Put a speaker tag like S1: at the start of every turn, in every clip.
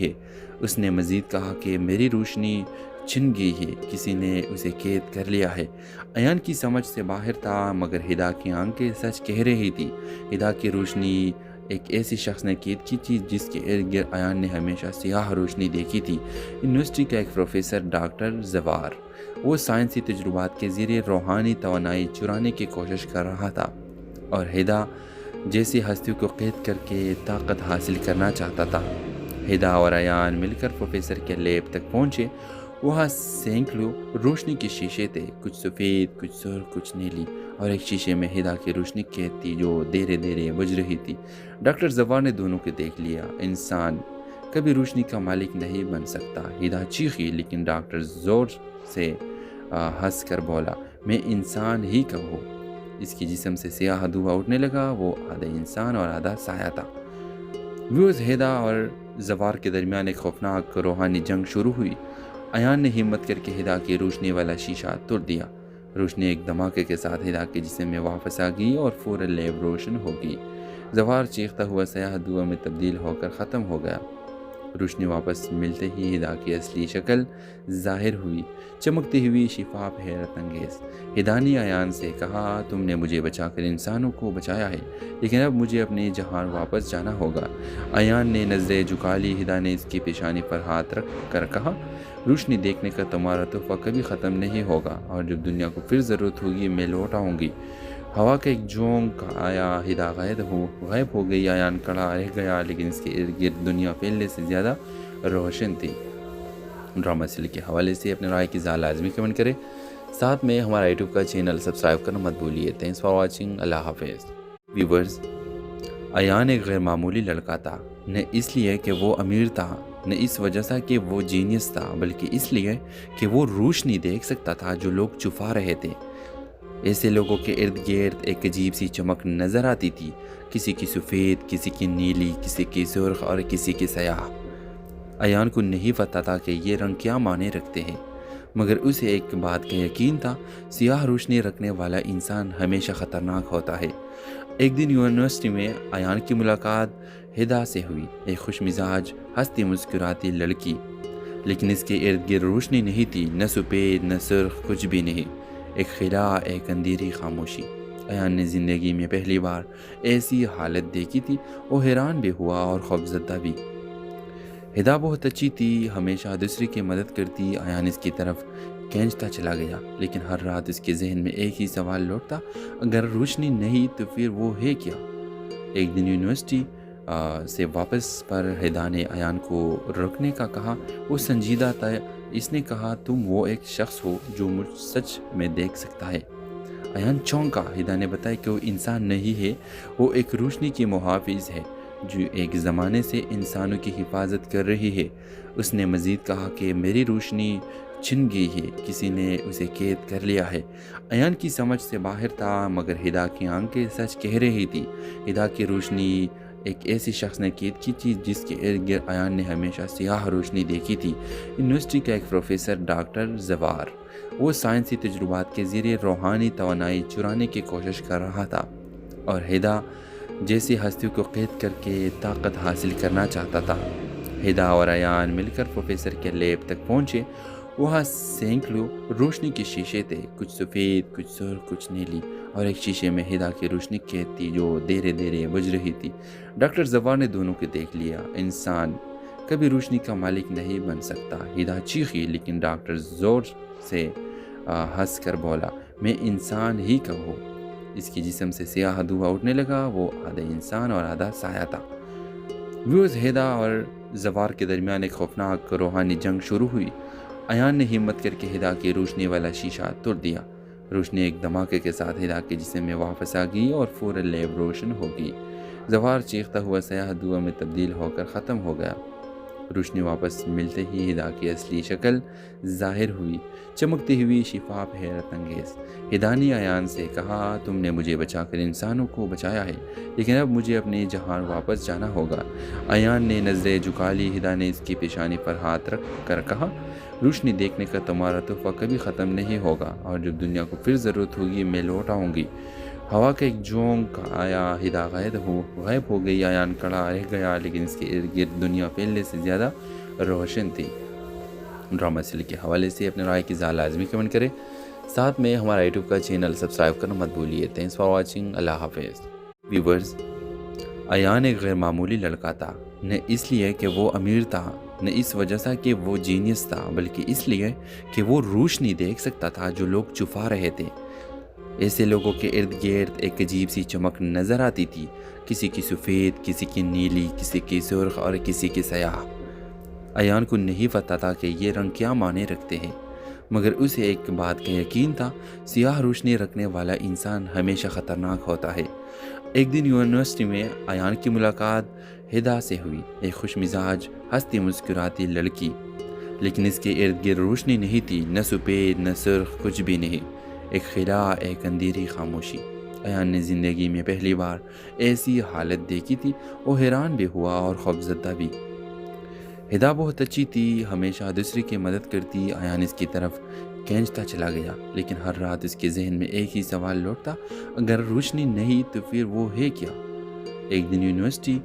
S1: ہے۔ اس نے مزید کہا کہ میری روشنی چھن گئی ہے، کسی نے اسے قید کر لیا ہے۔ ایان کی سمجھ سے باہر تھا، مگر ہدا کی آنکھیں سچ کہہ رہی تھی۔ ہدا کی روشنی ایک ایسی شخص نے قید کی تھی جس کے ارد گرد ایان نے ہمیشہ سیاہ روشنی دیکھی تھی۔ یونیورسٹی کا ایک پروفیسر ڈاکٹر زوار، وہ سائنسی تجربات کے ذریعے روحانی توانائی چرانے کی کوشش کر رہا تھا، اور ہدا جیسی ہستیوں کو قید کر کے طاقت حاصل کرنا چاہتا تھا۔ ہدا اور ایان مل کر پروفیسر کے لیب تک پہنچے۔ وہاں سینکڑوں روشنی کے شیشے تھے، کچھ سفید، کچھ سرخ، کچھ نیلی، اور ایک شیشے میں ہدا کی روشنی قید تھی جو دھیرے دھیرے بجھ رہی تھی۔ ڈاکٹر زوار نے دونوں کو دیکھ لیا۔ انسان کبھی روشنی کا مالک نہیں بن سکتا، ہدا چیخی، لیکن ڈاکٹر زور سے ہنس کر بولا، میں انسان ہی کا ہوں۔ اس کے جسم سے سیاہ دھواں اٹھنے لگا، وہ آدھا انسان اور آدھا سایہ تھا۔ ہدا اور زوار کے درمیان ایک خوفناک روحانی جنگ شروع ہوئی۔ ایان نے ہمت کر کے ہدا کی روشنی والا شیشہ توڑ دیا۔ روشنی ایک دھماکے کے ساتھ ہدا کے جسم میں واپس آ گئی اور فوراً لیب روشن ہو گئی۔ زوار چیختا ہوا سیاہ دھواں میں تبدیل ہو کر ختم ہو گیا۔ روشنی واپس ملتے ہی ہدا کی اصلی شکل ظاہر ہوئی، چمکتی ہوئی، شفاف، حیرت انگیز۔ ہدا نے ایان سے کہا، تم نے مجھے بچا کر انسانوں کو بچایا ہے، لیکن اب مجھے اپنے جہان واپس جانا ہوگا۔ ایان نے نظریں جھکا لی۔ ہدا نے اس کی پیشانی پر ہاتھ رکھ کر کہا، روشنی دیکھنے کا تمہارا تحفہ کبھی ختم نہیں ہوگا، اور جب دنیا کو پھر ضرورت ہوگی میں لوٹ آؤں گی۔ ہوا کا ایک جھونکا آیا، ہدا غائب ہو گئی۔ ایان کھڑا رہ گیا، لیکن اس کے ارد گرد دنیا پہلے سے زیادہ روشن تھی۔ ڈرامہ سیل کے حوالے سے اپنے رائے کی لازمی کمنٹ کریں، ساتھ میں ہمارا یوٹیوب کا چینل سبسکرائب کرنا مت بھولیے۔ تھینکس فار واچنگ، اللہ حافظ۔ ویورز، ایان ایک غیر معمولی لڑکا تھا، نہ اس لیے کہ وہ امیر تھا، نہ اس وجہ سے کہ وہ جینیس تھا، بلکہ اس لیے کہ وہ روشنی دیکھ سکتا تھا جو لوگ چھپا رہے تھے۔ ایسے لوگوں کے ارد گرد ایک عجیب سی چمک نظر آتی تھی، کسی کی سفید، کسی کی نیلی، کسی کی سرخ اور کسی کی سیاہ۔ ایان کو نہیں پتا تھا کہ یہ رنگ کیا معنی رکھتے ہیں، مگر اسے ایک بات کا یقین تھا، سیاہ روشنی رکھنے والا انسان ہمیشہ خطرناک ہوتا ہے۔ ایک دن یونیورسٹی میں ایان کی ملاقات ہدا سے ہوئی، ایک خوش مزاج، ہنستی مسکراتی لڑکی، لیکن اس کے ارد گرد روشنی نہیں تھی، نہ سفید نہ سرخ، کچھ بھی نہیں، ایک خلا، ایک اندھیری خاموشی۔ ایان نے زندگی میں پہلی بار ایسی حالت دیکھی تھی، وہ حیران بھی ہوا اور خوفزدہ بھی۔ ہدا بہت اچھی تھی، ہمیشہ دوسرے کی مدد کرتی۔ ایان اس کی طرف کھینچتا چلا گیا، لیکن ہر رات اس کے ذہن میں ایک ہی سوال لوٹتا، اگر روشنی نہیں تو پھر وہ ہے کیا؟ ایک دن یونیورسٹی سے واپس پر ہدا نے ایان کو رکنے کا کہا۔ وہ سنجیدہ تھا۔ اس نے کہا، تم وہ ایک شخص ہو جو مجھ سچ میں دیکھ سکتا ہے۔ ایان چونکا۔ ہدا نے بتایا کہ وہ انسان نہیں ہے، وہ ایک روشنی کی محافظ ہے جو ایک زمانے سے انسانوں کی حفاظت کر رہی ہے۔ اس نے مزید کہا کہ میری روشنی چھن گئی ہے، کسی نے اسے قید کر لیا ہے۔ ایان کی سمجھ سے باہر تھا، مگر ہدا کی آنکھیں سچ کہہ رہی تھی۔ ہدا کی روشنی ایک ایسی شخص نے قید کی تھی جس کے ارد گرد ایان نے ہمیشہ سیاہ روشنی دیکھی تھی۔ یونیورسٹی کا ایک پروفیسر ڈاکٹر زوار، وہ سائنسی تجربات کے ذریعے روحانی توانائی چرانے کی کوشش کر رہا تھا، اور ہدا جیسی ہستیوں کو قید کر کے طاقت حاصل کرنا چاہتا تھا۔ ہدا اور ایان مل کر پروفیسر کے لیب تک پہنچے۔ وہاں سینکڑوں روشنی کے شیشے تھے، کچھ سفید، کچھ سرخ، کچھ نیلی، اور ایک شیشے میں ہدا کی روشنی قید تھی جو دھیرے دھیرے بجھ رہی تھی۔ ڈاکٹر زوار نے دونوں کو دیکھ لیا۔ انسان کبھی روشنی کا مالک نہیں بن سکتا، ہدا چیخی، لیکن ڈاکٹر زور سے ہنس کر بولا، میں انسان ہی کا ہوں۔ اس کے جسم سے سیاہ دھواں اٹھنے لگا، وہ آدھا انسان اور آدھا سایہ تھا۔ ہدا اور زوار کے درمیان ایک خوفناک روحانی جنگ شروع ہوئی۔ ایان نے ہمت کر کے ہدا کی روشنی والا شیشہ توڑ دیا۔ روشنی ایک دھماکے کے ساتھ ہدا کے جسم میں واپس آ گئی اور فوراً لیب روشن ہو گئی۔ زوار چیختا ہوا سیاہ دھواں میں تبدیل ہو کر ختم ہو گیا۔ روشنی واپس ملتے ہی ہدا کی اصلی شکل ظاہر ہوئی، چمکتی ہوئی، شفاف، حیرت انگیز۔ ہدا نے ایان سے کہا، تم نے مجھے بچا کر انسانوں کو بچایا ہے، لیکن اب مجھے اپنے جہان واپس جانا ہوگا۔ ایان نے نظریں جھکا لی۔ ہدا نے اس کی پیشانی پر ہاتھ رکھ کر کہا، روشنی دیکھنے کا تمہارا تحفہ کبھی ختم نہیں ہوگا، اور جب دنیا کو پھر ضرورت ہوگی میں لوٹ آؤں گی۔ ہوا کا ایک جھونکا آیا، ہدا غائب ہو گئی، ایان کڑا رہ گیا، لیکن اس کے ارد گرد دنیا پہلے سے زیادہ روشن تھی۔ ڈرامہ سیریل کے حوالے سے اپنے رائے کی اظہار لازمی کمنٹ کریں، ساتھ میں ہمارا یوٹیوب کا چینل سبسکرائب کرنا مت بھولیے۔ تھینکس فار واچنگ، اللہ حافظ۔ ویورز، ایان ایک غیر معمولی لڑکا تھا، نہ اس لیے کہ وہ امیر تھا، نہ اس وجہ سے کہ وہ جینیس تھا، بلکہ اس لیے کہ وہ روشنی دیکھ سکتا تھا جو لوگ چھپا رہے تھے۔ ایسے لوگوں کے ارد گرد ایک عجیب سی چمک نظر آتی تھی، کسی کی سفید، کسی کی نیلی، کسی کی سرخ اور کسی کی سیاہ۔ ایان کو نہیں پتا تھا کہ یہ رنگ کیا معنی رکھتے ہیں، مگر اسے ایک بات کا یقین تھا، سیاہ روشنی رکھنے والا انسان ہمیشہ خطرناک ہوتا ہے۔ ایک دن یونیورسٹی میں ایان کی ملاقات ہدا سے ہوئی، ایک خوش مزاج، ہنستی مسکراتی لڑکی، لیکن اس کے ارد گرد روشنی نہیں تھی، نہ سفید نہ سرخ، کچھ بھی نہیں، ایک خلا، ایک اندھیری خاموشی۔ ایان نے زندگی میں پہلی بار ایسی حالت دیکھی تھی، وہ حیران بھی ہوا اور خوفزدہ بھی۔ ہدا بہت اچھی تھی، ہمیشہ دوسرے کی مدد کرتی، ایان اس کی طرف کھینچتا چلا گیا، لیکن ہر رات اس کے ذہن میں ایک ہی سوال لوٹتا، اگر روشنی نہیں تو پھر وہ ہے کیا؟ ایک دن یونیورسٹی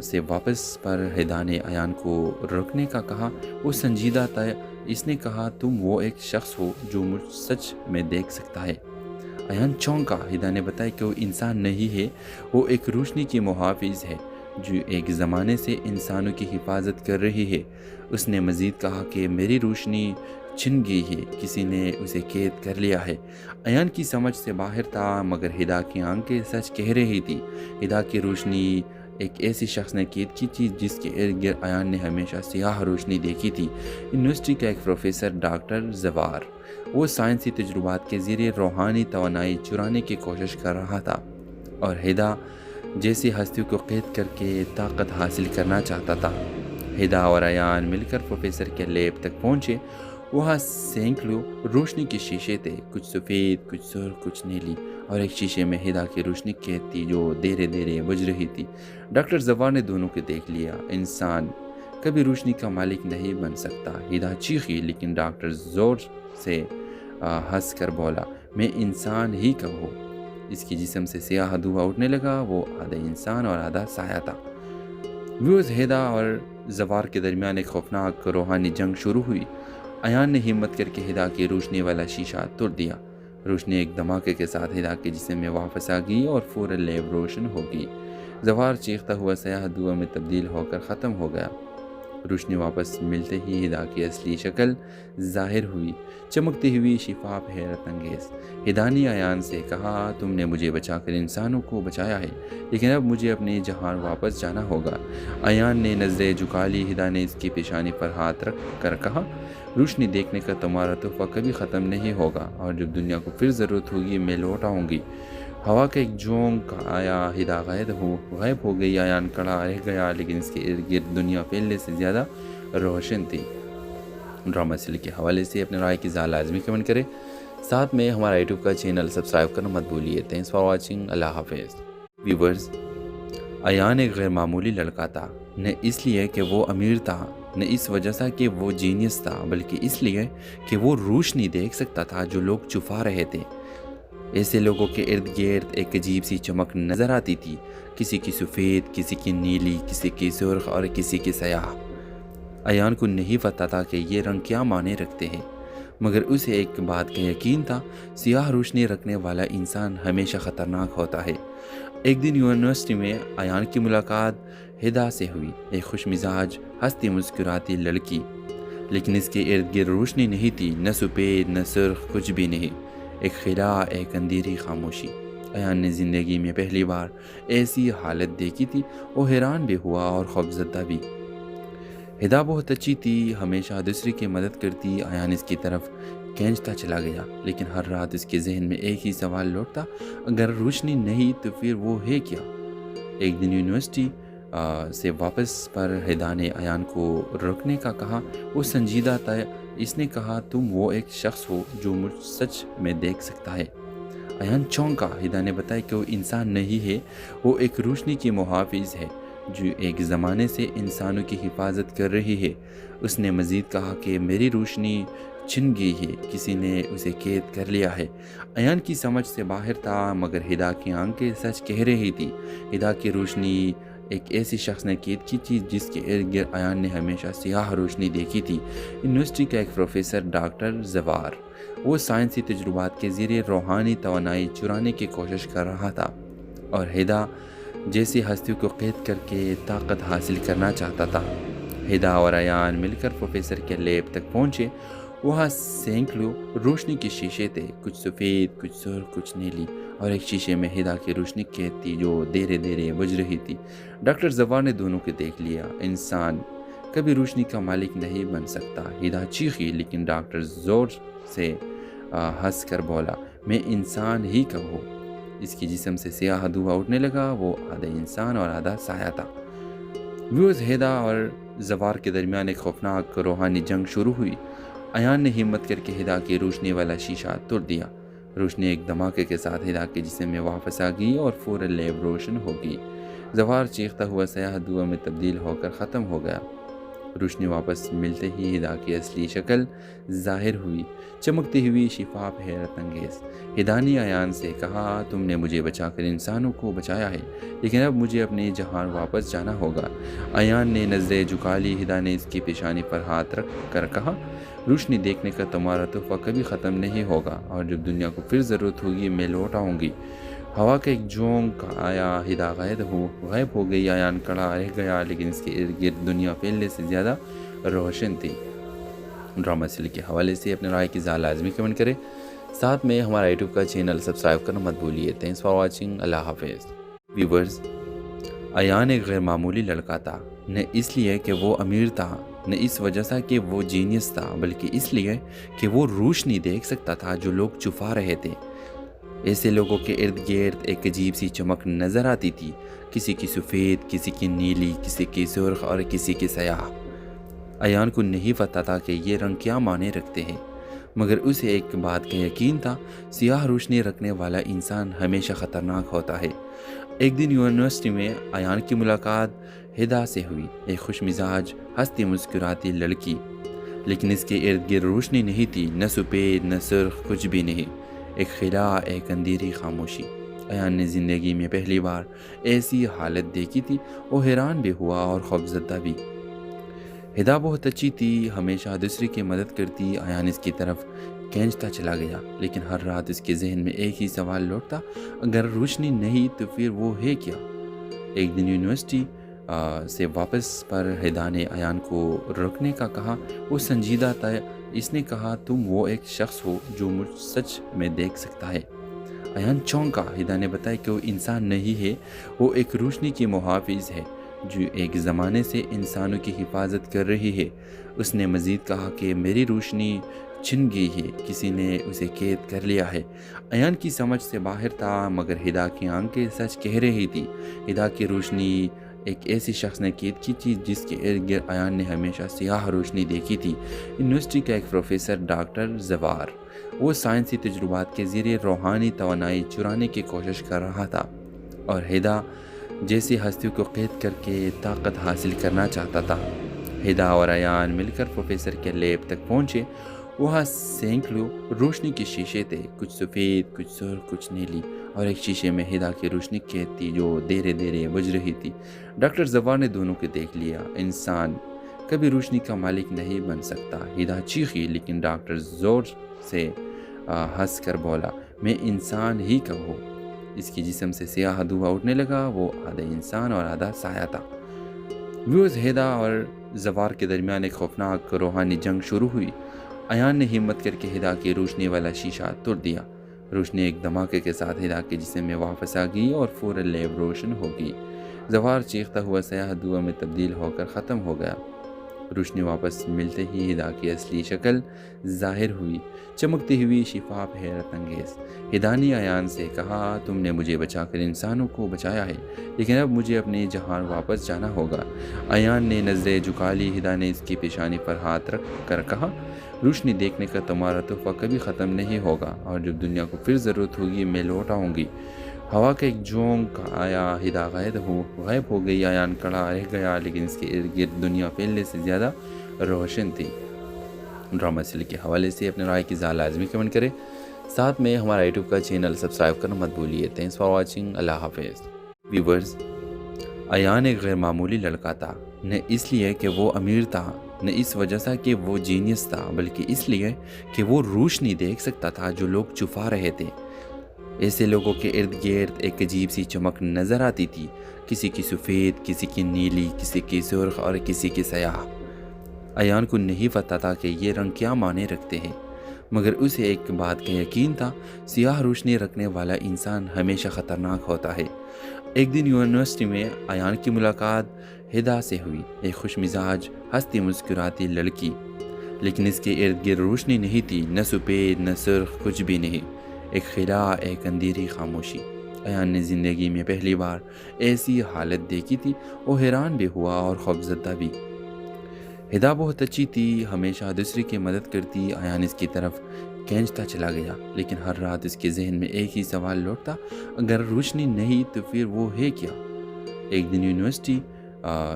S1: سے واپس پر ہدا نے ایان کو روکنے کا کہا، وہ سنجیدہ تھا، اس نے کہا، تم وہ ایک شخص ہو جو مجھ سچ میں دیکھ سکتا ہے۔ ایان چونکا، ہدا نے بتایا کہ وہ انسان نہیں ہے، وہ ایک روشنی کی محافظ ہے جو ایک زمانے سے انسانوں کی حفاظت کر رہی ہے۔ اس نے مزید کہا کہ میری روشنی چھن گئی ہے، کسی نے اسے قید کر لیا ہے۔ ایان کی سمجھ سے باہر تھا، مگر ہدا کی آنکھیں سچ کہہ رہی تھی۔ ہدا کی روشنی ایک ایسی شخص نے قید کی تھی جس کے ارد گرد ایان نے ہمیشہ سیاہ روشنی دیکھی تھی۔ یونیورسٹی کا ایک پروفیسر ڈاکٹر زوار، وہ سائنسی تجربات کے ذریعے روحانی توانائی چرانے کی کوشش کر رہا تھا، اور ہدا جیسی ہستیوں کو قید کر کے طاقت حاصل کرنا چاہتا تھا۔ ہدا اور ایان مل کر پروفیسر کے لیب تک پہنچے، وہاں سینکڑوں روشنی کے شیشے تھے، کچھ سفید، کچھ سرخ، کچھ نیلی، اور ایک شیشے میں ہدا کی روشنی قید تھی جو دھیرے دھیرے بجھ رہی تھی۔ ڈاکٹر زوار نے دونوں کو دیکھ لیا، انسان کبھی روشنی کا مالک نہیں بن سکتا۔ ہدا چیخی، لیکن ڈاکٹر زور سے ہنس کر بولا، میں انسان ہی کہوں۔ اس کی جسم سے سیاہ دھواں اٹھنے لگا، وہ آدھا انسان اور آدھا سایہ تھا۔ ہدا اور زوار کے درمیان ایک خوفناک روحانی جنگ شروع ہوئی۔ ایان نے ہمت کر کے ہدا کی روشنی والا شیشہ توڑ دیا، روشنی ایک دھماکے کے ساتھ ہدا کے جسم میں واپس آ گئی اور فوراً لیب روشن ہو گئی۔ زوار چیختا ہوا سیاہ دھواں میں تبدیل ہو کر ختم ہو گیا۔ روشنی واپس ملتے ہی ہدا کی اصلی شکل ظاہر ہوئی، چمکتی ہوئی، شفاف، حیرت انگیز۔ ہدا نے ایان سے کہا، تم نے مجھے بچا کر انسانوں کو بچایا ہے، لیکن اب مجھے اپنے جہان واپس جانا ہوگا۔ ایان نے نظریں جھکا لی، ہدا نے اس کی پیشانی پر ہاتھ رکھ کر کہا، روشنی دیکھنے کا تمہارا تحفہ کبھی ختم نہیں ہوگا، اور جب دنیا کو پھر ضرورت ہوگی میں لوٹ آؤں گی۔ ہوا کا ایک جھونکا آیا، ہدا غائب ہو گئی، ایان کڑا رہ گیا، لیکن اس کے ارد گرد دنیا پہلے سے زیادہ روشن تھی۔ ڈرامہ سیریل کے حوالے سے اپنے رائے کی اظہار لازمی کمنٹ کریں، ساتھ میں ہمارا یوٹیوب کا چینل سبسکرائب کرنا مت بھولیے۔ تھینکس فار واچنگ، اللہ حافظ۔ ویورز، ایان ایک غیر معمولی لڑکا تھا، نہ اس لیے کہ وہ امیر تھا، نہ اس وجہ سے کہ وہ جینیس تھا، بلکہ اس لیے کہ وہ روشنی دیکھ سکتا تھا جو لوگ چھپا رہے تھے۔ ایسے لوگوں کے ارد گرد ایک عجیب سی چمک نظر آتی تھی، کسی کی سفید، کسی کی نیلی، کسی کی سرخ اور کسی کی سیاہ۔ ایان کو نہیں پتا تھا کہ یہ رنگ کیا معنی رکھتے ہیں، مگر اسے ایک بات کا یقین تھا، سیاہ روشنی رکھنے والا انسان ہمیشہ خطرناک ہوتا ہے۔ ایک دن یونیورسٹی میں ایان کی ملاقات ہدا سے ہوئی، ایک خوش مزاج، ہنستی مسکراتی لڑکی، لیکن اس کے ارد گرد روشنی نہیں تھی، نہ سفید نہ سرخ، کچھ بھی نہیں، ایک خلا، ایک اندھیری خاموشی۔ ایان نے زندگی میں پہلی بار ایسی حالت دیکھی تھی، وہ حیران بھی ہوا اور خوفزدہ بھی۔ ہدا بہت اچھی تھی، ہمیشہ دوسرے کی مدد کرتی، ایان اس کی طرف کھینچتا چلا گیا، لیکن ہر رات اس کے ذہن میں ایک ہی سوال لوٹتا، اگر روشنی نہیں تو پھر وہ ہے کیا؟ ایک دن یونیورسٹی سے واپس پر ہدا نے ایان کو روکنے کا کہا، وہ سنجیدہ تھا، اس نے کہا، تم وہ ایک شخص ہو جو مجھ سچ میں دیکھ سکتا ہے۔ ایان چونکا، ہدا نے بتایا کہ وہ انسان نہیں ہے، وہ ایک روشنی کی محافظ ہے جو ایک زمانے سے انسانوں کی حفاظت کر رہی ہے۔ اس نے مزید کہا کہ میری روشنی چھن گئی ہے، کسی نے اسے قید کر لیا ہے۔ ایان کی سمجھ سے باہر تھا، مگر ہدا کی آنکھیں سچ کہہ رہی تھی۔ ہدا کی روشنی ایک ایسی شخص نے قید کی تھی جس کے ارد گرد ایان نے ہمیشہ سیاہ روشنی دیکھی تھی۔ یونیورسٹی کا ایک پروفیسر ڈاکٹر زوار، وہ سائنسی تجربات کے ذریعے روحانی توانائی چرانے کی کوشش کر رہا تھا اور ہدا جیسی ہستیوں کو قید کر کے طاقت حاصل کرنا چاہتا تھا۔ ہدا اور ایان مل کر پروفیسر کے لیب تک پہنچے۔ وہاں سینکڑوں روشنی کے شیشے تھے، کچھ سفید، کچھ سرخ، کچھ نیلی، اور ایک شیشے میں ہدا کی روشنی قید تھی جو دھیرے دھیرے بجھ رہی تھی۔ ڈاکٹر زوار نے دونوں کو دیکھ لیا۔ انسان کبھی روشنی کا مالک نہیں بن سکتا، ہدا چیخی، لیکن ڈاکٹر زور سے ہنس کر بولا، میں انسان ہی کا ہوں۔ اس کے جسم سے سیاہ دھواں اٹھنے لگا، وہ آدھا انسان اور آدھا سایہ تھا۔ ہدا اور زوار کے درمیان ایک خوفناک روحانی جنگ شروع ہوئی۔ ایان نے ہمت کر کے ہدا کی روشنی والا شیشہ توڑ دیا۔ روشنی ایک دھماکے کے ساتھ ہدا کے جسم میں واپس آ گئی اور فوراً لیب روشن ہو گئی۔ زوار چیختا ہوا سیاہ دھواں میں تبدیل ہو کر ختم ہو گیا۔ روشنی واپس ملتے ہی ہدا کی اصلی شکل ظاہر ہوئی، چمکتی ہوئی، شفاف، حیرت انگیز۔ ہدا نے ایان سے کہا، تم نے مجھے بچا کر انسانوں کو بچایا ہے، لیکن اب مجھے اپنے جہان واپس جانا ہوگا۔ ایان نے نظریں جھکا لی۔ ہدا نے اس کی پیشانی پر ہاتھ رکھ کر کہا، روشنی دیکھنے کا تمہارا تحفہ کبھی ختم نہیں ہوگا، اور جب دنیا کو پھر ضرورت ہوگی میں لوٹ آؤں گی۔ ہوا کا ایک جھونکا آیا، ہدا غائب ہو گئی۔ ایان کھڑا رہ گیا، لیکن اس کے ارد گرد دنیا پہلے سے زیادہ روشن تھی۔ ڈرامہ سیریل کے حوالے سے اپنے رائے کی اظہار لازمی کمنٹ کریں، ساتھ میں ہمارا یوٹیوب کا چینل سبسکرائب کرنا مت بھولیے۔ تھینکس فار واچنگ، اللہ حافظ۔ ویورز، ایان ایک غیر معمولی لڑکا تھا، نہ اس لیے کہ وہ امیر تھا، نہ اس وجہ سے کہ وہ جینیس تھا، بلکہ اس لیے کہ وہ روشنی دیکھ سکتا تھا جو لوگ چھپا رہے تھے۔ ایسے لوگوں کے ارد گرد ایک عجیب سی چمک نظر آتی تھی، کسی کی سفید، کسی کی نیلی، کسی کی سرخ اور کسی کی سیاہ۔ ایان کو نہیں پتا تھا کہ یہ رنگ کیا معنی رکھتے ہیں، مگر اسے ایک بات کا یقین تھا، سیاہ روشنی رکھنے والا انسان ہمیشہ خطرناک ہوتا ہے۔ ایک دن یونیورسٹی میں ایان کی ملاقات ہدا سے ہوئی، ایک خوش مزاج، ہنستی مسکراتی لڑکی، لیکن اس کے ارد گرد روشنی نہیں تھی، نہ سفید نہ سرخ، کچھ بھی نہیں، ایک خلا، ایک اندھیری خاموشی۔ ایان نے زندگی میں پہلی بار ایسی حالت دیکھی تھی، وہ حیران بھی ہوا اور خوفزدہ بھی۔ ہدا بہت اچھی تھی، ہمیشہ دوسرے کی مدد کرتی۔ ایان اس کی طرف کھینچتا چلا گیا، لیکن ہر رات اس کے ذہن میں ایک ہی سوال لوٹتا، اگر روشنی نہیں تو پھر وہ ہے کیا؟ ایک دن یونیورسٹی سے واپس پر ہدا نے ایان کو رکنے کا کہا۔ وہ سنجیدہ تھا۔ اس نے کہا، تم وہ ایک شخص ہو جو مجھ سچ میں دیکھ سکتا ہے۔ ایان چونکا۔ ہدا نے بتایا کہ وہ انسان نہیں ہے، وہ ایک روشنی کی محافظ ہے جو ایک زمانے سے انسانوں کی حفاظت کر رہی ہے۔ اس نے مزید کہا کہ میری روشنی چھن گئی ہے، کسی نے اسے قید کر لیا ہے۔ ایان کی سمجھ سے باہر تھا، مگر ہدا کی آنکھیں سچ کہہ رہی تھی۔ ہدا کی روشنی ایک ایسی شخص نے قید کی تھی جس کے ارد گرد ایان نے ہمیشہ سیاہ روشنی دیکھی تھی۔ یونیورسٹی کا ایک پروفیسر ڈاکٹر زوار، وہ سائنسی تجربات کے ذریعے روحانی توانائی چرانے کی کوشش کر رہا تھا اور ہدا جیسی ہستیوں کو قید کر کے طاقت حاصل کرنا چاہتا تھا۔ ہدا اور ایان مل کر پروفیسر کے لیب تک پہنچے۔ وہاں سینکڑوں روشنی کے شیشے تھے، کچھ سفید، کچھ سرخ، کچھ نیلی، اور ایک شیشے میں ہدا کی روشنی قید تھی جو دھیرے دھیرے بجھ رہی تھی۔ ڈاکٹر زوار نے دونوں کو دیکھ لیا۔ انسان کبھی روشنی کا مالک نہیں بن سکتا، ہدا چیخی، لیکن ڈاکٹر زور سے ہنس کر بولا، میں انسان ہی کا ہوں۔ اس کے جسم سے سیاہ دھواں اٹھنے لگا، وہ آدھا انسان اور آدھا سایہ تھا۔ ہدا اور زوار کے درمیان ایک خوفناک روحانی جنگ شروع ہوئی۔ ایان نے ہمت کر کے ہدا کی روشنی والا شیشہ توڑ دیا۔ روشنی ایک دھماکے کے ساتھ ہدا کے جسم میں واپس آ گئی اور فوراً لیب روشن ہو گئی۔ زوار چیختا ہوا سیاہ دھواں میں تبدیل ہو کر ختم ہو گیا۔ روشنی واپس ملتے ہی ہدا کی اصلی شکل ظاہر ہوئی، چمکتی ہوئی، شفاف، حیرت انگیز۔ ہدا نے ایان سے کہا، تم نے مجھے بچا کر انسانوں کو بچایا ہے، لیکن اب مجھے اپنے جہان واپس جانا ہوگا۔ ایان نے نظریں جھکا لی۔ ہدا نے اس کی پیشانی پر ہاتھ رکھ کر کہا، روشنی دیکھنے کا تمہارا تحفہ کبھی ختم نہیں ہوگا، اور جب دنیا کو پھر ضرورت ہوگی میں لوٹ آؤں گی۔ ہوا کا ایک جھونک آیا، ہدا غائب ہو گئی، ایان کڑا رہ گیا، لیکن اس کے ارد گرد دنیا پہلے سے زیادہ روشن تھی۔ ڈرامہ سیریل کے حوالے سے اپنے رائے کی اظہار لازمی کمنٹ کریں، ساتھ میں ہمارا یوٹیوب کا چینل سبسکرائب کرنا مت بھولیے۔ تھینکس فار واچنگ، اللہ حافظ۔ ویورز، ایان ایک غیر معمولی لڑکا تھا، نہ اس لیے کہ وہ امیر تھا، نہ اس وجہ سے کہ وہ جینیس تھا، بلکہ اس لیے کہ وہ روشنی دیکھ سکتا تھا جو لوگ چھپا رہے تھے۔ ایسے لوگوں کے ارد گرد ایک عجیب سی چمک نظر آتی تھی، کسی کی سفید، کسی کی نیلی، کسی کی سرخ اور کسی کی سیاہ۔ ایان کو نہیں پتا تھا کہ یہ رنگ کیا معنی رکھتے ہیں، مگر اسے ایک بات کا یقین تھا، سیاہ روشنی رکھنے والا انسان ہمیشہ خطرناک ہوتا ہے۔ ایک دن یونیورسٹی میں ایان کی ملاقات ہدا سے ہوئی، ایک خوش مزاج، ہنستی مسکراتی لڑکی، لیکن اس کے ارد گرد روشنی نہیں تھی، نہ سفید نہ سرخ، کچھ بھی نہیں، ایک خلا، ایک اندھیری خاموشی۔ ایان نے زندگی میں پہلی بار ایسی حالت دیکھی تھی، وہ حیران بھی ہوا اور خوفزدہ بھی۔ ہدا بہت اچھی تھی، ہمیشہ دوسرے کی مدد کرتی، ایان اس کی طرف کھینچتا چلا گیا، لیکن ہر رات اس کے ذہن میں ایک ہی سوال لوٹتا، اگر روشنی نہیں تو پھر وہ ہے کیا؟ ایک دن یونیورسٹی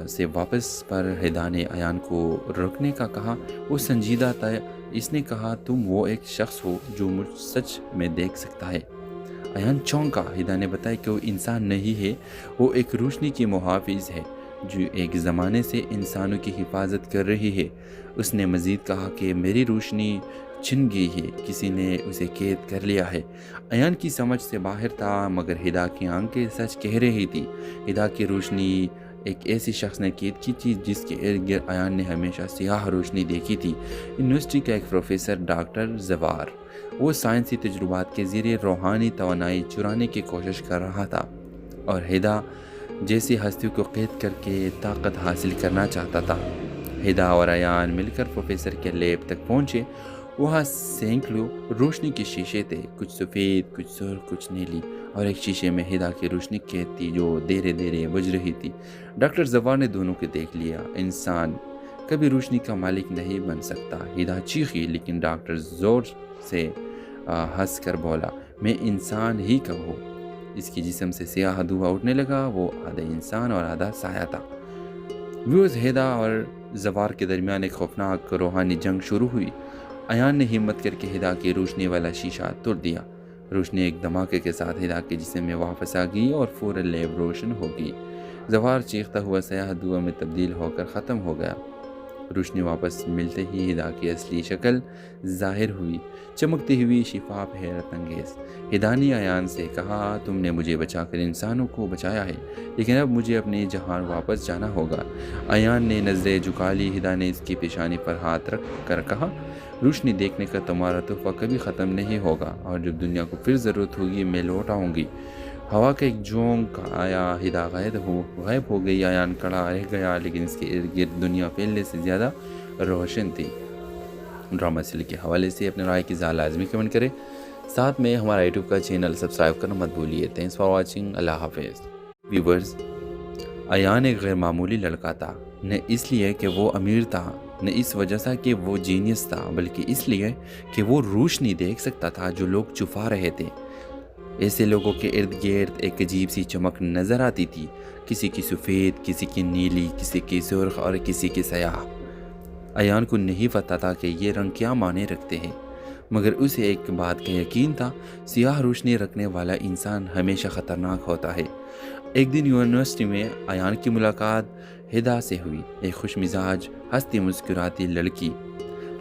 S1: سے واپس پر ہدا نے ایان کو روکنے کا کہا، وہ سنجیدہ تھا، اس نے کہا، تم وہ ایک شخص ہو جو مجھ سچ میں دیکھ سکتا ہے۔ ایان چونکا، ہدا نے بتایا کہ وہ انسان نہیں ہے، وہ ایک روشنی کی محافظ ہے جو ایک زمانے سے انسانوں کی حفاظت کر رہی ہے۔ اس نے مزید کہا کہ میری روشنی چھن گئی ہے، کسی نے اسے قید کر لیا ہے۔ ایان کی سمجھ سے باہر تھا، مگر ہدا کی آنکھیں سچ کہہ رہی تھی۔ ہدا کی روشنی ایک ایسی شخص نے قید کی تھی جس کے ارد گرد ایان نے ہمیشہ سیاہ روشنی دیکھی تھی۔ یونیورسٹی کا ایک پروفیسر ڈاکٹر زوار، وہ سائنسی تجربات کے ذریعے روحانی توانائی چرانے کی کوشش کر رہا تھا، اور ہدا جیسی ہستیوں کو قید کر کے طاقت حاصل کرنا چاہتا تھا۔ ہدا اور ایان مل کر پروفیسر کے لیب تک پہنچے، وہاں سینکڑوں روشنی کے شیشے تھے، کچھ سفید، کچھ سرخ، کچھ نیلی، اور ایک شیشے میں ہدا کی روشنی قید تھی جو دھیرے دھیرے بجھ رہی تھی۔ ڈاکٹر زوار نے دونوں کو دیکھ لیا، انسان کبھی روشنی کا مالک نہیں بن سکتا۔ ہدا چیخی، لیکن ڈاکٹر زور سے ہنس کر بولا، میں انسان ہی کا ہوں۔ اس کی جسم سے سیاہ دھواں اٹھنے لگا، وہ آدھا انسان اور آدھا سایہ تھا۔ ویوز، ہدا اور زوار کے درمیان ایک خوفناک روحانی جنگ شروع ہوئی۔ ایان نے ہمت کر کے ہدا کی روشنی والا شیشہ توڑ دیا، روشنی ایک دھماکے کے ساتھ ہدا کے جسم میں واپس آ گئی اور فوراً لیب روشن ہو گئی۔ زوار چیختا ہوا سیاہ دھواں میں تبدیل ہو کر ختم ہو گیا۔ روشنی واپس ملتے ہی ہدا کی اصلی شکل ظاہر ہوئی، چمکتی ہوئی، شفاف، حیرت انگیز۔ ہدا نے ایان سے کہا، تم نے مجھے بچا کر انسانوں کو بچایا ہے، لیکن اب مجھے اپنے جہان واپس جانا ہوگا۔ ایان نے نظریں جھکا لی، ہدا نے اس کی پیشانی پر ہاتھ رکھ کر کہا، روشنی دیکھنے کا تمہارا تحفہ کبھی ختم نہیں ہوگا، اور جب دنیا کو پھر ضرورت ہوگی میں لوٹ آؤں گی۔ ہوا کا ایک جھونک آیا، ہدا غائب ہو گئی، ایان کڑا رہ گیا، لیکن اس کے ارد گرد دنیا پہلے سے زیادہ روشن تھی۔ ڈرامہ سیریل کے حوالے سے اپنے رائے کی اظہار لازمی کمنٹ کریں، ساتھ میں ہمارا یوٹیوب کا چینل سبسکرائب کرنا مت بھولیے۔ تھینکس فار واچنگ، اللہ حافظ۔ ویورز، ایان ایک غیر معمولی لڑکا تھا، نہ اس لیے کہ وہ امیر تھا، نہ اس وجہ سے کہ وہ جینیس تھا، بلکہ اس لیے کہ وہ روشنی دیکھ سکتا تھا جو لوگ چھپا رہے تھے۔ ایسے لوگوں کے ارد گرد ایک عجیب سی چمک نظر آتی تھی، کسی کی سفید، کسی کی نیلی، کسی کی سرخ اور کسی کی سیاہ۔ ایان کو نہیں پتا تھا کہ یہ رنگ کیا معنی رکھتے ہیں، مگر اسے ایک بات کا یقین تھا، سیاہ روشنی رکھنے والا انسان ہمیشہ خطرناک ہوتا ہے۔ ایک دن یونیورسٹی میں ایان کی ملاقات ہدا سے ہوئی، ایک خوش مزاج، ہنستی مسکراتی لڑکی،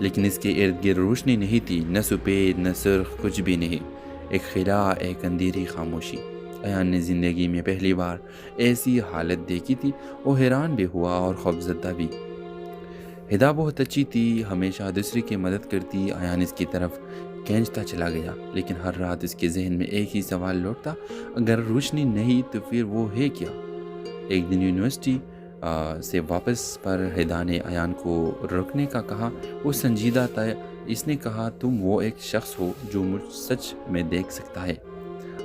S1: لیکن اس کے ارد گرد روشنی نہیں تھی، نہ سفید نہ سرخ، کچھ بھی نہیں، ایک خلا، ایک اندھیری خاموشی۔ ایان نے زندگی میں پہلی بار ایسی حالت دیکھی تھی، وہ حیران بھی ہوا اور خوفزدہ بھی۔ ہدا بہت اچھی تھی، ہمیشہ دوسرے کی مدد کرتی، ایان اس کی طرف کھینچتا چلا گیا، لیکن ہر رات اس کے ذہن میں ایک ہی سوال لوٹتا، اگر روشنی نہیں تو پھر وہ ہے کیا؟ ایک دن یونیورسٹی سے واپس پر ہدا نے ایان کو روکنے کا کہا، وہ سنجیدہ تھا، اس نے کہا، تم وہ ایک شخص ہو جو مجھ سچ میں دیکھ سکتا ہے۔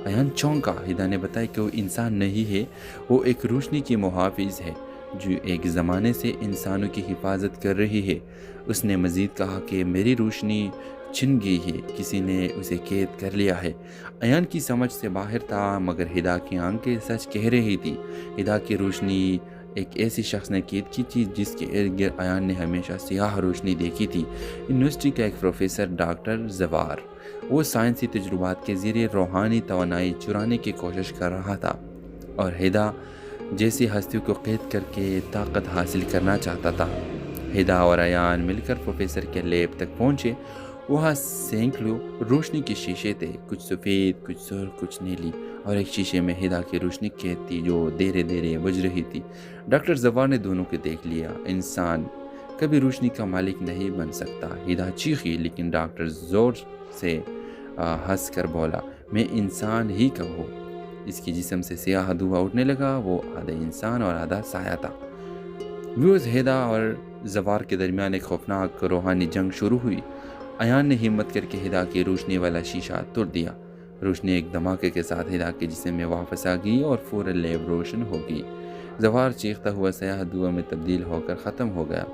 S1: ایان چونکا، ہدا نے بتایا کہ وہ انسان نہیں ہے، وہ ایک روشنی کی محافظ ہے جو ایک زمانے سے انسانوں کی حفاظت کر رہی ہے۔ اس نے مزید کہا کہ میری روشنی چھن گئی ہے، کسی نے اسے قید کر لیا ہے۔ ایان کی سمجھ سے باہر تھا، مگر ہدا کی آنکھیں سچ کہہ رہی تھی۔ ہدا کی روشنی ایک ایسی شخص نے قید کی تھی جس کے ارد گرد ایان نے ہمیشہ سیاہ روشنی دیکھی تھی۔ یونیورسٹی کا ایک پروفیسر ڈاکٹر زوار، وہ سائنسی تجربات کے ذریعے روحانی توانائی چرانے کی کوشش کر رہا تھا، اور ہدا جیسی ہستیوں کو قید کر کے طاقت حاصل کرنا چاہتا تھا۔ ہدا اور ایان مل کر پروفیسر کے لیب تک پہنچے۔ وہاں سینکڑوں روشنی کے شیشے تھے، کچھ سفید، کچھ سرخ، کچھ نیلی، اور ایک شیشے میں ہدا کی روشنی قید تھی جو دھیرے دھیرے بجھ رہی تھی۔ ڈاکٹر زوار نے دونوں کو دیکھ لیا۔ انسان کبھی روشنی کا مالک نہیں بن سکتا، ہدا چیخی، لیکن ڈاکٹر زور سے ہنس کر بولا، میں انسان ہی کب ہوں۔ اس کی جسم سے سیاہ دھواں اٹھنے لگا، وہ آدھا انسان اور آدھا سایہ تھا۔ ہدا اور زوار کے درمیان ایک خوفناک روحانی جنگ شروع ہوئی۔ ایان نے ہمت کر کے ہدا کی روشنی والا شیشہ توڑ دیا۔ روشنی ایک دھماکے کے ساتھ ہدا کے جسم میں واپس آ گئی اور فوراً لیب روشن ہو گئی۔ زوار چیختا ہوا سیاہ دھواں میں تبدیل ہو کر ختم ہو گیا۔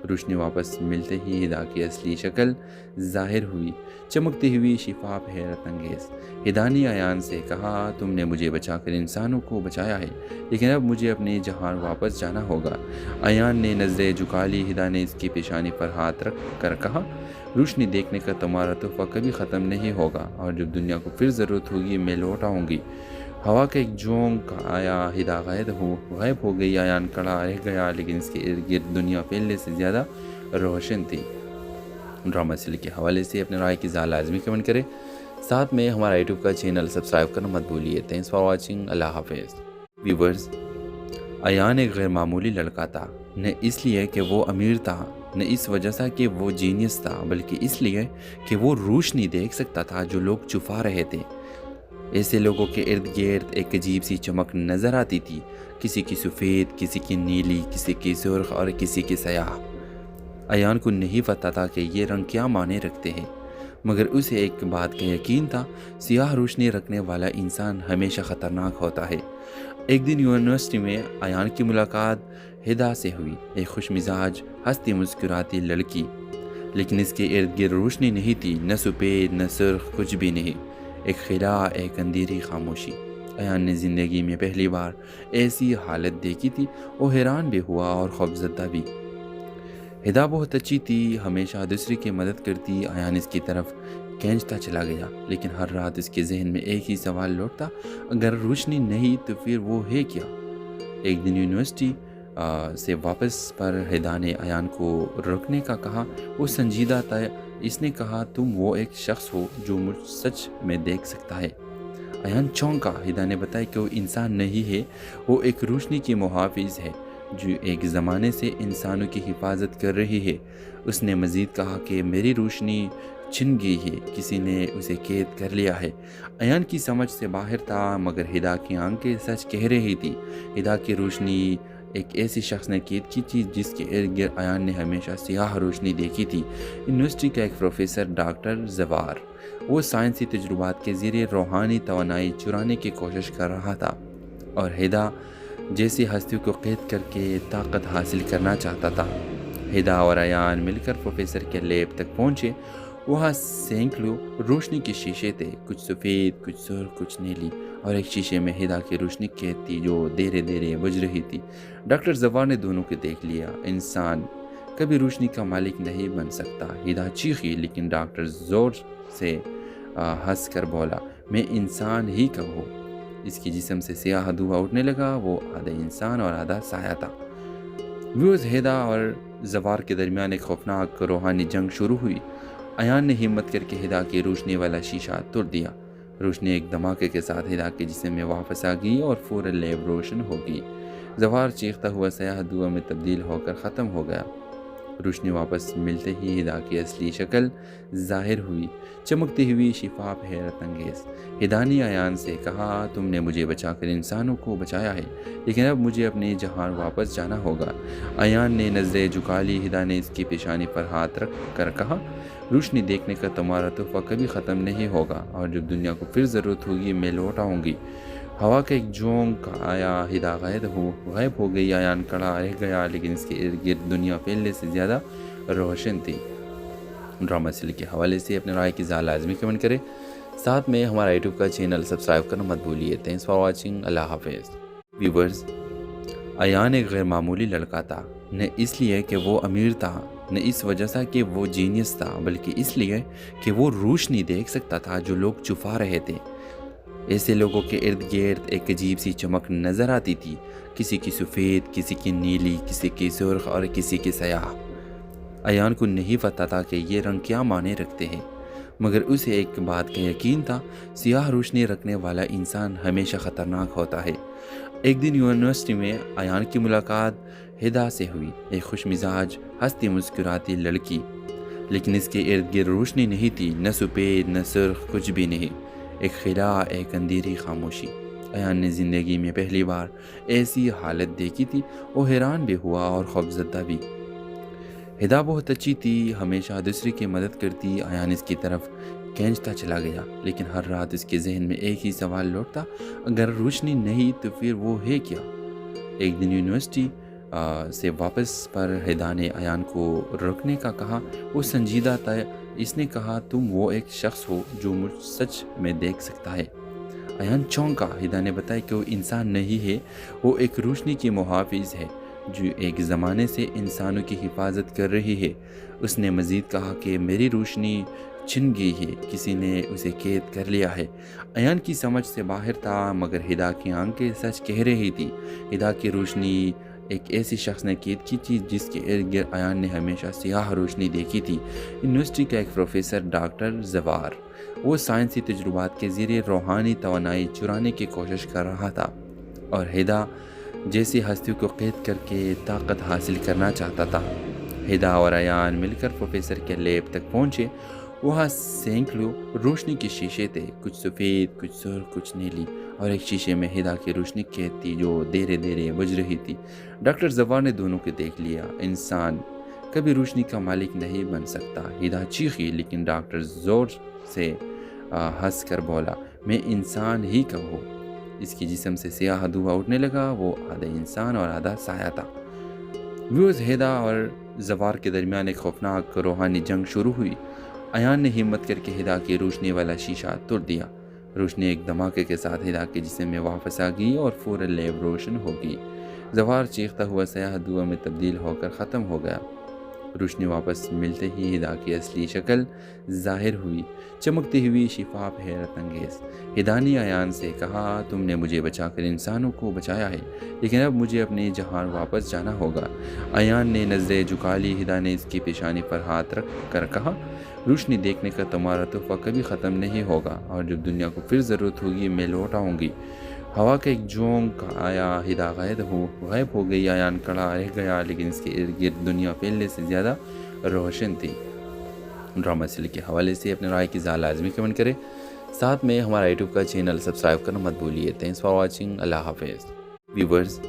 S1: روشنی واپس ملتے ہی ہدا کی اصلی شکل ظاہر ہوئی، چمکتی ہوئی، شفاف، حیرت انگیز۔ ہدا نے ایان سے کہا، تم نے مجھے بچا کر انسانوں کو بچایا ہے، لیکن اب مجھے اپنے جہان واپس جانا ہوگا۔ ایان نے نظریں جھکا لی۔ ہدا نے اس کی پیشانی پر ہاتھ رکھ کر کہا، روشنی دیکھنے کا تمہارا تحفہ کبھی ختم نہیں ہوگا، اور جب دنیا کو پھر ضرورت ہوگی میں لوٹ آؤں گی۔ ہوا کا ایک جھونکا آیا، ہدا غائب ہو گئی۔ ایان کھڑا رہ گیا، لیکن اس کے ارد گرد دنیا پہلے سے زیادہ روشن تھی۔ ڈرامہ سیریل کے حوالے سے اپنے رائے کی لازمی کمنٹ کریں، ساتھ میں ہمارا یوٹیوب کا چینل سبسکرائب کرنا مت بھولیے۔ تھینکس فار واچنگ، اللہ حافظ۔ ویورز، ایان ایک غیر معمولی لڑکا تھا، نہ اس لیے کہ وہ امیر تھا، نہ اس وجہ سے کہ وہ جینیس تھا، بلکہ اس لیے کہ وہ روشنی دیکھ سکتا تھا جو لوگ چھپا رہے تھے۔ ایسے لوگوں کے ارد گرد ایک عجیب سی چمک نظر آتی تھی، کسی کی سفید، کسی کی نیلی، کسی کی سرخ اور کسی کی سیاہ۔ ایان کو نہیں پتا تھا کہ یہ رنگ کیا معنی رکھتے ہیں، مگر اسے ایک بات کا یقین تھا، سیاہ روشنی رکھنے والا انسان ہمیشہ خطرناک ہوتا ہے۔ ایک دن یونیورسٹی میں ایان کی ملاقات ہدا سے ہوئی، ایک خوش مزاج، ہنستی مسکراتی لڑکی، لیکن اس کے ارد گرد روشنی نہیں تھی، نہ سفید نہ سرخ، کچھ بھی نہیں، ایک خلا، ایک اندھیری خاموشی۔ ایان نے زندگی میں پہلی بار ایسی حالت دیکھی تھی، وہ حیران بھی ہوا اور خوفزدہ بھی۔ ہدا بہت اچھی تھی، ہمیشہ دوسرے کی مدد کرتی۔ ایان اس کی طرف کھینچتا چلا گیا، لیکن ہر رات اس کے ذہن میں ایک ہی سوال لوٹتا، اگر روشنی نہیں تو پھر وہ ہے کیا؟ ایک دن یونیورسٹی سے واپس پر ہدا نے ایان کو رکنے کا کہا۔ وہ سنجیدہ تھا۔ اس نے کہا، تم وہ ایک شخص ہو جو مجھ سچ میں دیکھ سکتا ہے۔ ایان چونکا۔ ہدا نے بتایا کہ وہ انسان نہیں ہے، وہ ایک روشنی کی محافظ ہے جو ایک زمانے سے انسانوں کی حفاظت کر رہی ہے۔ اس نے مزید کہا کہ میری روشنی چھن گئی ہے، کسی نے اسے قید کر لیا ہے۔ ایان کی سمجھ سے باہر تھا، مگر ہدا کی آنکھیں سچ کہہ رہی تھی۔ ہدا کی روشنی ایک ایسی شخص نے قید کی تھی جس کے ارد گرد ایان نے ہمیشہ سیاہ روشنی دیکھی تھی۔ یونیورسٹی کا ایک پروفیسر ڈاکٹر زوار، وہ سائنسی تجربات کے ذریعے روحانی توانائی چرانے کی کوشش کر رہا تھا، اور ہدا جیسی ہستیوں کو قید کر کے طاقت حاصل کرنا چاہتا تھا۔ ہدا اور ایان مل کر پروفیسر کے لیب تک پہنچے۔ وہاں سینکڑوں روشنی کے شیشے تھے، کچھ سفید، کچھ سرخ، کچھ نیلی، اور ایک شیشے میں ہدا کی روشنی قید تھی جو دھیرے دھیرے بجھ رہی تھی۔ ڈاکٹر زوار نے دونوں کو دیکھ لیا۔ انسان کبھی روشنی کا مالک نہیں بن سکتا، ہدا چیخی، لیکن ڈاکٹر زور سے ہنس کر بولا، میں انسان ہی کب ہوں۔ اس کی جسم سے سیاہ دھواں اٹھنے لگا، وہ آدھا انسان اور آدھا سایہ تھا۔ ہدا اور زوار کے درمیان ایک خوفناک روحانی جنگ شروع ہوئی۔ ایان نے ہمت کر کے ہدا کی روشنی والا شیشہ توڑ دیا۔ روشنی ایک دھماکے کے ساتھ ہدا کے جسم میں واپس آ گئی اور فوراً لیب روشن ہو گئی۔ زوار چیختا ہوا سیاہ دھواں میں تبدیل ہو کر ختم ہو گیا۔ روشنی واپس ملتے ہی ہدا کی اصلی شکل ظاہر ہوئی، چمکتی ہوئی، شفاف، حیرت انگیز۔ ہدا نے ایان سے کہا، تم نے مجھے بچا کر انسانوں کو بچایا ہے، لیکن اب مجھے اپنے جہان واپس جانا ہوگا۔ ایان نے نظریں جھکا لی۔ ہدا نے اس کی پیشانی پر ہاتھ رکھ کر کہا، روشنی دیکھنے کا تمہارا تحفہ کبھی ختم نہیں ہوگا، اور جب دنیا کو پھر ضرورت ہوگی میں لوٹ آؤں گی۔ ہوا کا ایک جھونکا آیا، ہدا غائب ہو گئی، ایان کڑا رہ گیا، لیکن اس کے ارد گرد دنیا پہلے سے زیادہ روشن تھی۔ ڈرامہ سیریل کے حوالے سے اپنے رائے کی ذات لازمی کمنٹ کریں، ساتھ میں ہمارا یوٹیوب کا چینل سبسکرائب کرنا مت بھولیے۔ تھینکس فار واچنگ، اللہ حافظ۔ ویورز، ایان ایک غیر معمولی لڑکا تھا، نہ اس لیے کہ وہ امیر تھا، نہ اس وجہ سے کہ وہ جینیس تھا، بلکہ اس لیے کہ وہ روشنی دیکھ سکتا تھا جو لوگ چھپا رہے تھے۔ ایسے لوگوں کے ارد گرد ایک عجیب سی چمک نظر آتی تھی، کسی کی سفید، کسی کی نیلی، کسی کی سرخ اور کسی کی سیاہ۔ ایان کو نہیں پتا تھا کہ یہ رنگ کیا معنی رکھتے ہیں، مگر اسے ایک بات کا یقین تھا، سیاہ روشنی رکھنے والا انسان ہمیشہ خطرناک ہوتا ہے۔ ایک دن یونیورسٹی میں ایان کی ملاقات ہدا سے ہوئی، ایک خوش مزاج، ہنستی مسکراتی لڑکی، لیکن اس کے ارد گرد روشنی نہیں تھی، نہ سفید نہ سرخ، کچھ بھی نہیں، ایک خلا، ایک اندھیری خاموشی۔ ایان نے زندگی میں پہلی بار ایسی حالت دیکھی تھی، وہ حیران بھی ہوا اور خوفزدہ بھی۔ ہدا بہت اچھی تھی، ہمیشہ دوسرے کی مدد کرتی، ایان اس کی طرف کھینچتا چلا گیا، لیکن ہر رات اس کے ذہن میں ایک ہی سوال لوٹتا، اگر روشنی نہیں تو پھر وہ ہے کیا؟ ایک دن یونیورسٹی سے واپس پر ہدا نے ایان کو رکنے کا کہا، وہ سنجیدہ تھا، اس نے کہا، تم وہ ایک شخص ہو جو مجھ سچ میں دیکھ سکتا ہے۔ ایان چونکا، ہدا نے بتایا کہ وہ انسان نہیں ہے، وہ ایک روشنی کی محافظ ہے جو ایک زمانے سے انسانوں کی حفاظت کر رہی ہے۔ اس نے مزید کہا کہ میری روشنی چھن گئی ہے، کسی نے اسے قید کر لیا ہے۔ ایان کی سمجھ سے باہر تھا، مگر ہدا کی آنکھیں سچ کہہ رہی تھی۔ ہدا کی روشنی ایک ایسی شخص نے قید کی تھی جس کے ارد گرد ایان نے ہمیشہ سیاہ روشنی دیکھی تھی۔ یونیورسٹی کا ایک پروفیسر ڈاکٹر زوار، وہ سائنسی تجربات کے ذریعے روحانی توانائی چرانے کی کوشش کر رہا تھا، اور ہدا جیسی ہستیوں کو قید کر کے طاقت حاصل کرنا چاہتا تھا۔ ہدا اور ایان مل کر پروفیسر کے لیب تک پہنچے، وہاں سینکڑوں روشنی کے شیشے تھے، کچھ سفید، کچھ سرخ، کچھ نیلی، اور ایک شیشے میں ہدا کی روشنی قید تھی جو دھیرے دھیرے بجھ رہی تھی۔ ڈاکٹر زوار نے دونوں کو دیکھ لیا۔ انسان کبھی روشنی کا مالک نہیں بن سکتا، ہدا چیخی، لیکن ڈاکٹر زور سے ہنس کر بولا، میں انسان ہی کب ہوں؟ اس کی جسم سے سیاہ دھواں اٹھنے لگا، وہ آدھا انسان اور آدھا سایہ تھا۔ ہدا اور زوار کے درمیان ایک خوفناک روحانی جنگ شروع ہوئی۔ ایان نے ہمت کر کے ہدا کی روشنی والا شیشہ توڑ دیا۔ روشنی ایک دھماکے کے ساتھ ہدا کے جسم میں واپس آ گئی اور فوراً لیب روشن ہو گئی۔ زوار چیختا ہوا سیاہ دھواں میں تبدیل ہو کر ختم ہو گیا۔ روشنی واپس ملتے ہی ہدا کی اصلی شکل ظاہر ہوئی، چمکتی ہوئی، شفاف، حیرت انگیز۔ ہدا نے ایان سے کہا، تم نے مجھے بچا کر انسانوں کو بچایا ہے، لیکن اب مجھے اپنی جہان واپس جانا ہوگا۔ ایان نے نظریں جھکا لی، ہدا نے اس کی پیشانی پر ہاتھ رکھ کر کہا، روشنی دیکھنے کا تمہارا تحفہ کبھی ختم نہیں ہوگا، اور جب دنیا کو پھر ضرورت ہوگی میں لوٹ آؤں گی۔ ہوا کا ایک جھونکا آیا، ہدا غائب ہو گئی، ایان کڑا رہ گیا، لیکن اس کے ارد گرد دنیا پہلے سے زیادہ روشن تھی۔ ڈرامہ سیریل کے حوالے سے اپنے رائے کی ذات لازمی کمنٹ کریں، ساتھ میں ہمارا یوٹیوب کا چینل سبسکرائب کرنا مت بھولیے۔ تھینکس فار واچنگ، اللہ حافظ۔ ویورز،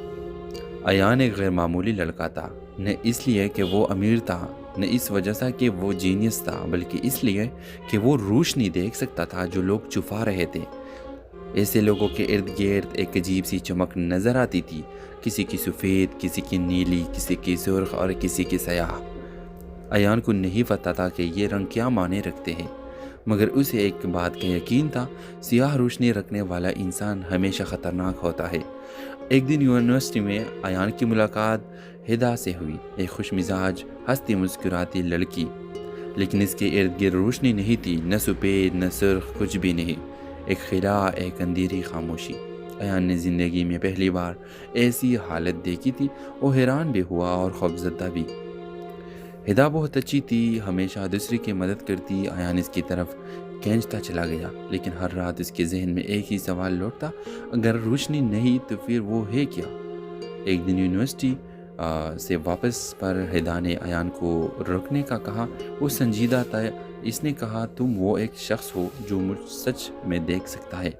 S1: ایان ایک غیر معمولی لڑکا تھا، نہ اس لیے کہ وہ امیر تھا، نہ اس وجہ سے کہ وہ جینیس تھا، بلکہ اس لیے کہ وہ روشنی دیکھ سکتا تھا جو لوگ چھپا رہے تھے۔ ایسے لوگوں کے ارد گرد ایک عجیب سی چمک نظر آتی تھی، کسی کی سفید، کسی کی نیلی، کسی کی سرخ اور کسی کی سیاہ۔ ایان کو نہیں پتا تھا کہ یہ رنگ کیا معنی رکھتے ہیں، مگر اسے ایک بات کا یقین تھا، سیاہ روشنی رکھنے والا انسان ہمیشہ خطرناک ہوتا ہے۔ ایک دن یونیورسٹی میں ایان کی ملاقات ہدا سے ہوئی، ایک خوش مزاج، ہنستی مسکراتی لڑکی، لیکن اس کے ارد گرد روشنی نہیں تھی، نہ سفید نہ سرخ، کچھ بھی نہیں، ایک خلا، ایک اندھیری خاموشی۔ ایان نے زندگی میں پہلی بار ایسی حالت دیکھی تھی، وہ حیران بھی ہوا اور خوفزدہ بھی۔ ہدا بہت اچھی تھی، ہمیشہ دوسرے کی مدد کرتی، ایان اس کی طرف کھینچتا چلا گیا، لیکن ہر رات اس کے ذہن میں ایک ہی سوال لوٹتا، اگر روشنی نہیں تو پھر وہ ہے کیا؟ ایک دن یونیورسٹی سے واپس پر ہدا نے ایان کو رکنے کا کہا، وہ سنجیدہ تھا، اس نے کہا، تم وہ ایک شخص ہو جو مجھ سچ میں دیکھ سکتا ہے۔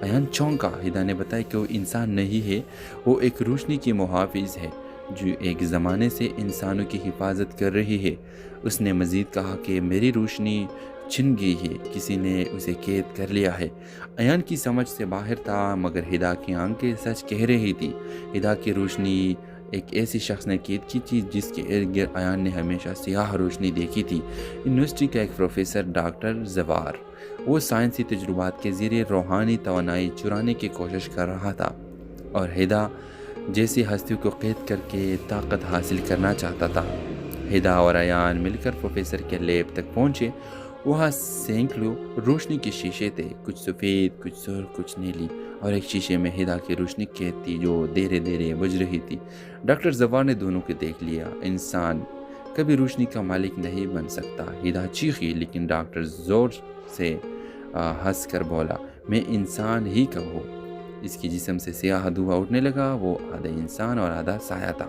S1: ایان چونکا، ہدا نے بتایا کہ وہ انسان نہیں ہے، وہ ایک روشنی کی محافظ ہے جو ایک زمانے سے انسانوں کی حفاظت کر رہی ہے۔ اس نے مزید کہا کہ میری روشنی چھن گئی ہے، کسی نے اسے قید کر لیا ہے۔ ایان کی سمجھ سے باہر تھا مگر ہدا کی آنکھیں سچ کہہ رہی تھی۔ ہدا کی روشنی ایک ایسی شخص نے قید کی تھی جس کے ارد گرد ایان نے ہمیشہ سیاہ روشنی دیکھی تھی۔ یونیورسٹی کا ایک پروفیسر ڈاکٹر زوار، وہ سائنسی تجربات کے ذریعے روحانی توانائی چرانے کی کوشش کر رہا تھا اور ہدا جیسی ہستیوں کو قید کر کے طاقت حاصل کرنا چاہتا تھا۔ ہدا اور ایان مل کر پروفیسر کے لیب تک پہنچے۔ وہاں سینکڑوں روشنی کے شیشے تھے، کچھ سفید، کچھ سرخ، کچھ نیلی، اور ایک شیشے میں ہدا کی روشنی قید تھی جو دھیرے دھیرے بجھ رہی تھی۔ ڈاکٹر زوار نے دونوں کو دیکھ لیا۔ انسان کبھی روشنی کا مالک نہیں بن سکتا، ہدا چیخی، لیکن ڈاکٹر زور سے ہنس کر بولا، میں انسان ہی کا ہوں۔ اس کی جسم سے سیاہ دھواں اٹھنے لگا، وہ آدھا انسان اور آدھا سایہ تھا۔